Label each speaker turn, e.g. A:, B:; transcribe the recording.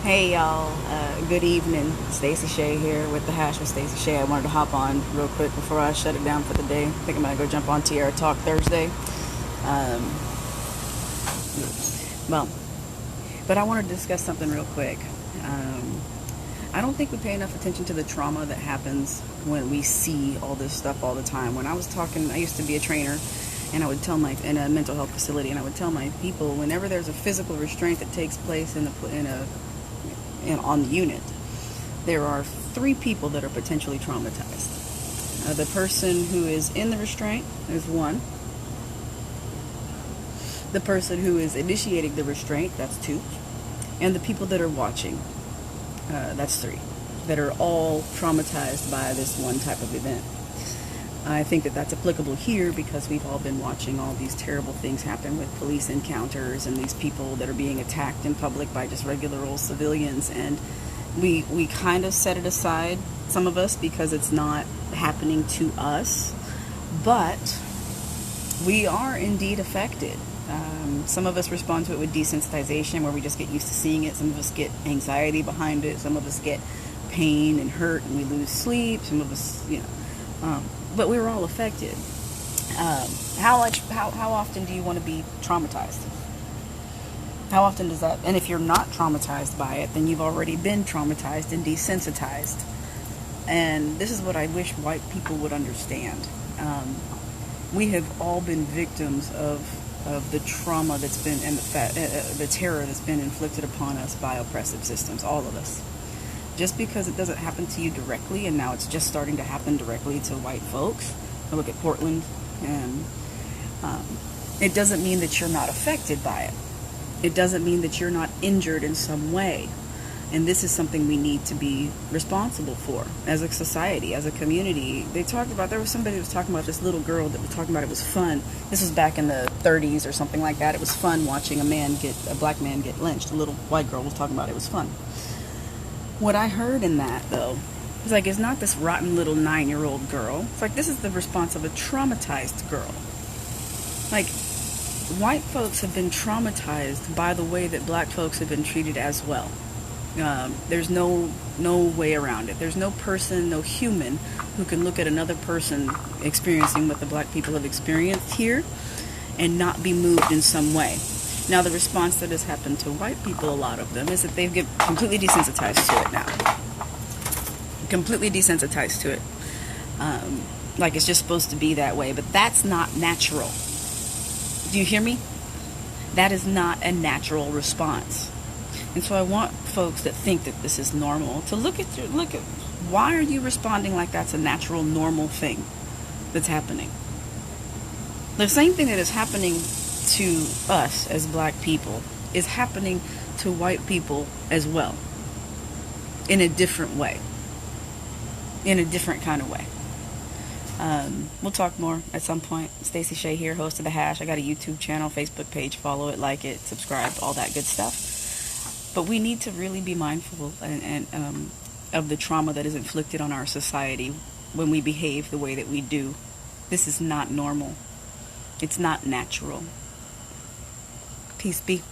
A: Hey y'all, good evening. Stacie Shea here with the Hash with Stacie Shea. I wanted to hop on real quick before I shut it down for the day. I think I'm gonna go jump on Tierra Talk Thursday. Um, well, but I want to discuss something real quick. Um, I don't think we pay enough attention to the trauma that happens when we see all this stuff all the time. When I was talking, I used to be a trainer, and I would tell in a mental health facility, and I would tell my people whenever there's a physical restraint that takes place on the unit, there are three people that are potentially traumatized. The person who is in the restraint is one. The person who is initiating the restraint, that's two. And the people that are watching, that's three. That are all traumatized by this one type of event. I think that that's applicable here because we've all been watching all these terrible things happen with police encounters and these people that are being attacked in public by just regular old civilians. And we kind of set it aside, some of us, because it's not happening to us. But we are indeed affected. Some of us respond to it with desensitization, where we just get used to seeing it. Some of us get anxiety behind it. Some of us get pain and hurt, and we lose sleep. Some of us, but we were all affected. How often do you want to be traumatized? How often does that? And if you're not traumatized by it, then you've already been traumatized and desensitized. And this is what I wish white people would understand. We have all been victims of the trauma that's been and the terror that's been inflicted upon us by oppressive systems. All of us. Just because it doesn't happen to you directly, and now it's just starting to happen directly to white folks. I look at Portland, and it doesn't mean that you're not affected by it. It doesn't mean that you're not injured in some way. And this is something we need to be responsible for as a society, as a community. There was somebody who was talking about this little girl that was talking about it was fun. This was back in the 30s or something like that. It was fun watching a black man get lynched. A little white girl was talking about it was fun. What I heard in that, though, was like, it's not this rotten little 9-year-old girl. It's like, this is the response of a traumatized girl. Like, white folks have been traumatized by the way that black folks have been treated as well. There's no way around it. There's no person, no human who can look at another person experiencing what the black people have experienced here and not be moved in some way. Now, the response that has happened to white people, a lot of them, is that they've get completely desensitized to it now. Completely desensitized to it. Like it's just supposed to be that way. But that's not natural. Do you hear me? That is not a natural response. And so I want folks that think that this is normal to look at why are you responding like that's a natural, normal thing that's happening? The same thing that is happening to us as black people is happening to white people as well, in a different way, in a different kind of way. We'll talk more at some point. Stacie Shea here, host of The Hash. I got a YouTube channel, Facebook page. Follow it, like it, subscribe, all that good stuff. But we need to really be mindful of the trauma that is inflicted on our society when we behave the way that we do. This is not normal. It's not natural. Peace be.